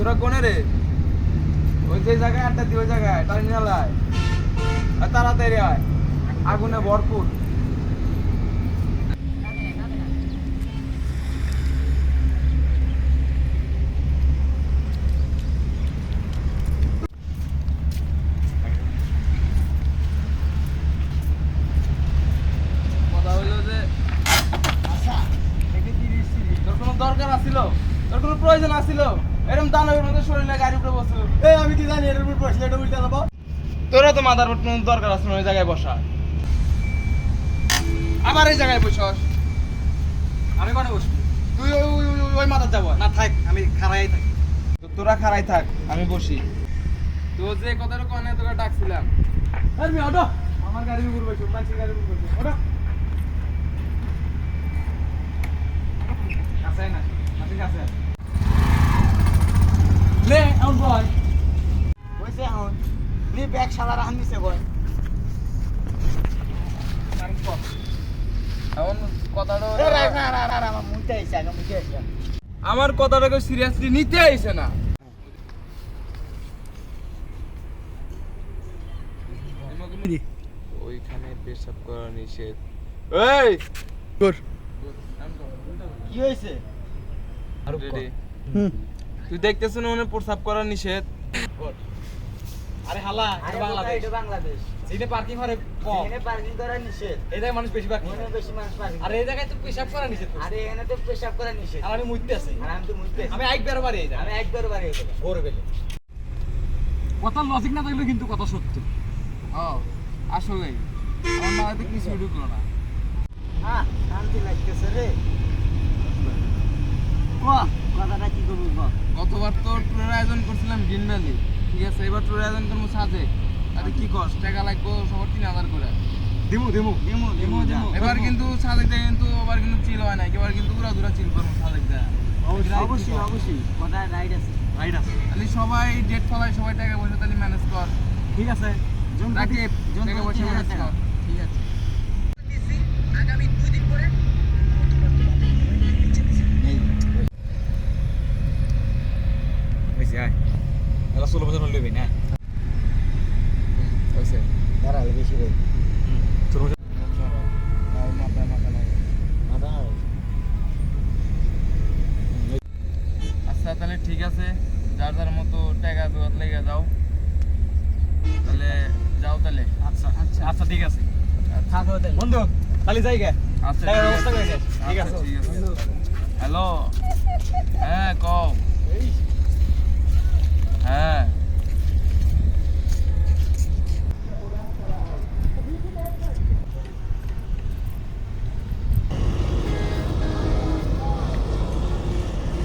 তোরা কোনে রে? ওই যে জায়গায় আড্ডা দি, ওই জায়গায় টার্মিনাল আয়, আর তাড়াতাড়ি আয়, আগুনে ভরপুর। কথা হইলো যে তোর কোনো দরকার আছিল, তোর কোনো প্রয়োজন আছিল? এরকম দানবের মধ্যে শরীরে গাড়ির উপরে বসে আমি কি জানি এর উপর বসলে এটা উল্টা যাবো। তোরা তো মাথার কোনো দরকার আছে না ওই জায়গায় বসা, আবার এই জায়গায় বসস। আমি কোনে বসবি? তুই ওই মাথার যাবো না থাক, আমি খাড়াই থাকি। তোরা খাড়াই থাক, আমি বসি। তো যে কথাটা কনে তোকে ডাকছিলাম, আরে অটো আমার গাড়ির উপর বসো, মানুষের গাড়ির উপর বসো। অটো কাছে না, মাটির কাছে লে এখন বয় বসে এখন নি ব্যাগ শালা রাখা নিছে বয়। এখন কথাটা আমার মুইতে আইছে, আগে মুইতে আইছে। আমার কথাটাকে সিরিয়াসলি নিতে আইছে না। ওইখানে পেশাব করা নিষেধ। এই কি হইছে? তুই দেখতেছ না ওখানে প্রস্রাব করা নিষেধ? আরে হালা এটা বাংলাদেশ, এটা বাংলাদেশ। যেখানে পার্কিং করে কম, এখানে পার্কিং করা নিষেধ। এই জায়গায় মানুষ বেশি পার্কিং এখানে বেশি মানুষ পার্কিং। আর এই জায়গায় তো পেশাব করা নিষেধ করছে। আরে এখানে তো পেশাব করা নিষেধ। আর আমি মুইতে আছি, আর আমি তো মুইতে আছি। আমি একবার বাড়ি এই আমি একবার বাড়ি হইতে ভোর বেলে। কথা লজিক না থাকলে কিন্তু কথা সত্য। ও আসলে আমার মাথাতে কিছু ঢুকলো না। হ্যাঁ শান্তি লাগতেছে রে। বাহ, কথাটা কি করবো বাহ। গতবার তো ট্যুরের আয়োজন করছিলাম গ্রিন ভ্যালি, ঠিক আছে, এবার ট্যুরের আয়োজন করবো সাজে। তাহলে কি কস, টাকা লাগবো সবার 3000 করে। দিমু দিমু দিমু দিমু দিমু। এবার কিন্তু সাজেক দেয়, কিন্তু এবার কিন্তু চিল হয় না, এবার কিন্তু উড়া দুরা চিল করবো সাজেক দেয়। অবশ্যই অবশ্যই কথা রাইট আছে। রাইট আছে, তাহলে সবাই ডেট ফলাই, সবাই টাকা পয়সা তাহলে ম্যানেজ কর। ঠিক আছে। রাকিব জন টাকা প্রতি পয়সা ম্যানেজ 3000 কর। ঠিক আছে। আগামী 2 দিন পরে হইছে আয় এলা 16 বছর লইবি না হইছে। দাঁড়ালে বেশি রে। 16 বছর মাথা মাথা নাই। মাথা আচ্ছা তাহলে ঠিক আছে, যার যার মতো টাকা জোগাড় লেগে যাও, তাহলে যাও তাহলে। আচ্ছা আচ্ছা আচ্ছা ঠিক আছে। থাকো তাহলে। বন্ধু তাহলে যাই গে। আচ্ছা টাকার ঠিক ব্যবস্থা আছে। করে দে। ঠিক আছে। আচ্ছা, ঠিক আছে। হ্যালো, হ্যাঁ কও। হ্যাঁ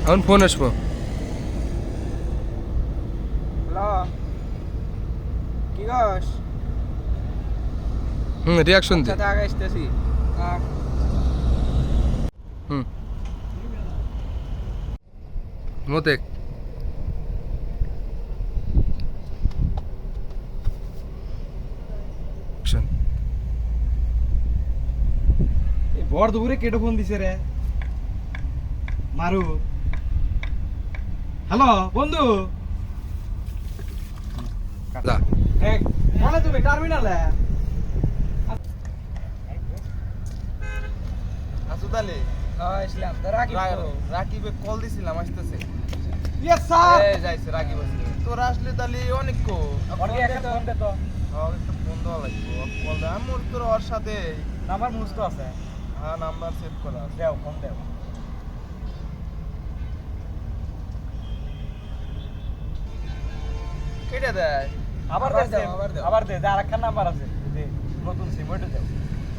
এখন ফোন আসবো। হ্যালো, কি কস? রিয়াকশন দে। সাথে আগে আসতেছি। মোতেক অ্যাকশন। এই বড় দুপুরে কেটে ফোন দিছে রে মারু। হ্যালো বন্ধু, যা এক মানে তুমি টার্মিনালে আসুদ আলী, আসলাম তো রাকিবে কল দিছিলাম, আসতেছে। Yes sir. এই যাইছে রাকিব আসছে। তোরা আসলে তাহলে অনেক কো ওকে একটা ফোন দে তো। একটা ফোন দেওয়া লাগবে, কল দে। আমার তোর ওর সাথে নাম্বার মুস্ত আছে, হ্যাঁ নাম্বার সেভ করা আছে। দেও ফোন দেও। কেটে দেয়। আবার আবার দে দাও, আবার দাও। আবার দে আরেকটা নাম্বার আছে, দে নতুন সিম ওইটা দেও।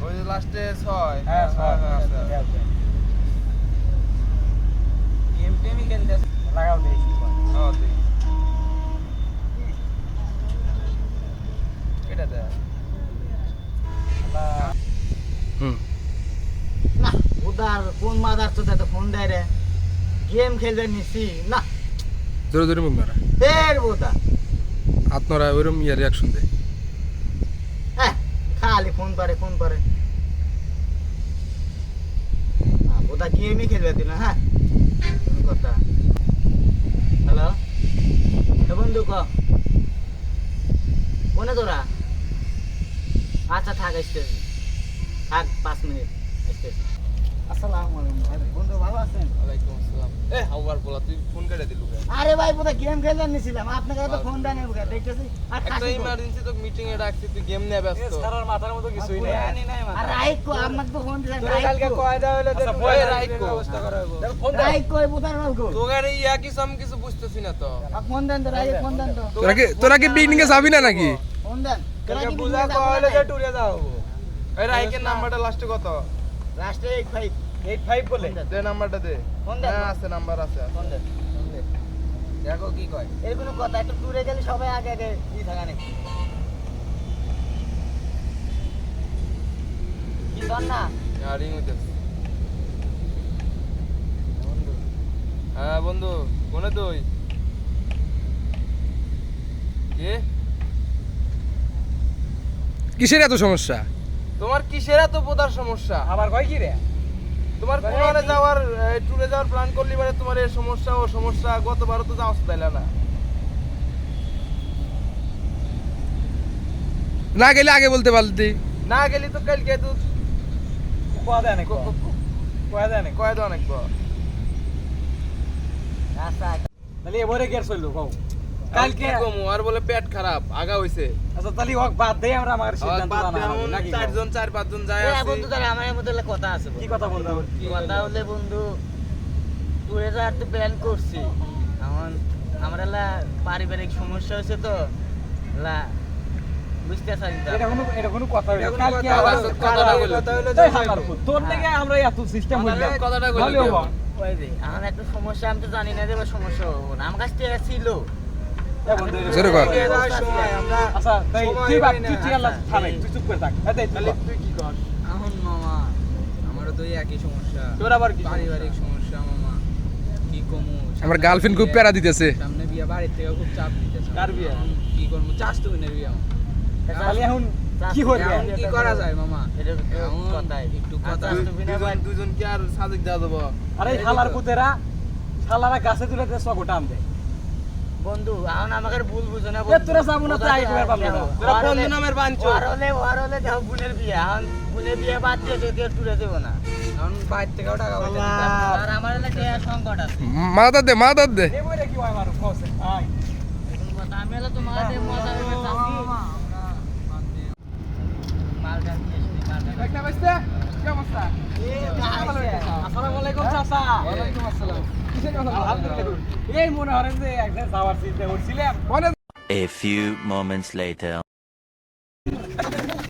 ওই যে লাস্টে 6। হ্যাঁ স্যার আচ্ছা। দেও দেও। গেম টেমই খেলতে লাগাও দে হ্যাঁ দে। কেটে দেয়। না উদার কোন মাদার তো দাদা ফোন দেয় রে। গেম খেলবে নিছি না জোরে জোরে মুখ মারা, ফের বোদা। আপনারা ওইরকম রিয়াকশন দে। হ্যাঁ খালি ফোন করে বোদা গেমই খেলবে দিল। হ্যাঁ কথা। হ্যালো বন্ধু ক কোনে তোরা আচ্ছা থাক আসতেছি থাক 5 মিনিট আসতেছি আসসালামু আলাইকুম বন্ধু ভালো আছেন ওয়ালাইকুম আসসালাম এ হাওয়ার বলা তুই ফোন কেটে দিলু কেন আরে ভাই পুরো গেম খেলতে নিছিলাম আপনাকে তো ফোন দেন দেখতেছি আর একটা খাসি ইমার্জেন্সি তো মিটিং এ ডাকছি তুই গেম নিয়ে ব্যস্ত সারার মাথার মতো কিছুই নাই আর রাইক কো আপনাকে তো ফোন দিলেন তোরা কালকে কয়দা হইলো আচ্ছা, দেখো বয় ওই রাইক রাইক কো। ব্যবস্থা করা হইবো ফোন দাও রাইক কই বুতার মাল কো তোগারে ইয়া কি সাম কিছু বুঝতেছি না তো ফোন দেন তো রাইক ফোন দেন তো তোরা কি পিকনিকে যাবি না নাকি ফোন দেন কালকে বুঝা কয়লো যে টুরে যাও এই রাইকের নাম্বারটা লাস্টে কত লাস্টে 85 85 বলে দে নাম্বারটা দে ফোন দেন হ্যাঁ আছে নাম্বার আছে ফোন দেন দেখো কি কয় এর কোনো কথা একটু দূরে গেলে সবাই আগে আগে থাকা নেই কি কর না রিং হইতেছে হ্যাঁ বন্ধু কোনে তুই কে কিসের এত সমস্যা তোমার কিসের এত প্রধান সমস্যা আবার কয় কি রে তোমার কোনে যাওয়ার ট্যুরে যাওয়ার প্ল্যান করলি মানে তোমার এই সমস্যা ও সমস্যা গতবারও তো যাওয়া তাইলা না না গেলে আগে বলতে পারতি না গেলি তো কালকে তো কয় দেন কয় দেন কয় দাও অনেক আচ্ছা তাহলে এবারে গের চললো কও কালকে কালকে কমু আর বলে পেট খারাপ আগা হইছে আচ্ছা তাহলে হোক বাদ দেই আমরা আমার সিদ্ধান্ত বাদ জানা দেও নাকি চারজন 4-5 জন যায় এ আছে বন্ধু তাহলে আমার মধ্যে কথা আছে কি কথা বলতে হবে কি কথা হলে বন্ধু টুরে যাওয়ার তো প্ল্যান করছি এখন আমার এলা পারিবারিক সমস্যা হয়েছে তো লা বুঝতে পারি এটা কোনো কথা হইলো এটা কোনো কালকে কথা আবার হইলো, কথাটা হইলো। এই হালার পুত, তোর থেকে আমরা এত সিস্টেম হইলো কথাটা কইলো ভালো কি হবো। আবার? ওই যে এখন একটা সমস্যা আমি তো জানি না যে বা সমস্যা হবো না আমার কাছ থেকে ছিল এ বন্ধু, জোরে কর। আচ্ছা তাই তুই বাদ তুই চিয়ালা থামে তুই চুপ করে থাক এই তুই বল। তুই কি কর এখন মামা আমারও তো এই একই সমস্যা তোর আবার কি পারিবারিক সমস্যা মামা কি কমু আমার গার্লফ্রেন্ড খুব প্যারা দিতেছে সামনে বিয়ে বাড়ির থেকে খুব চাপ দিতেছে কার বিয়ে? এখন কি করবো চাষ তো বিনের বিয়ে আমার। তাহলে এখন কি করবে এখন কি করা যায় মামা এটা এখন কথাই একটু কথা দুজন কি আর সাদিক দেওয়া দেবো আরে এই হালার পুতেরা শালারা গাছে তুলে দিয়ে সব টান দে বন্ধু এখন আমাকে ভুল বুঝো না এ তোরা যাবো না তো আই করে পারলো না তোরা বন্ধু নামের বাঞ্চো ওর হলে দেখো বোনের বিয়ে এখন বোনের বিয়ে বাদ দিয়ে কেউ টুরে দেবো না এখন বাইর থেকেও টাকা পয়সা দিতে হবে। আর আমার হলে সংকট আছে মাদার দে এই বইরে কি হয় মারু কসে আই এখন কথা আমি হলে তোমার হাতে মজা করে চাচ্ছি মালটা দিয়ে এসে মালটা একটা বাইস্তে কি অবস্থা আসসালামু আলাইকুম চাচা ওয়ালাইকুম আসসালাম আলহামদুলিল্লাহ এই মনে হরেন যে একজন যাওয়ার চিন্তা করছিলাম A few moments later.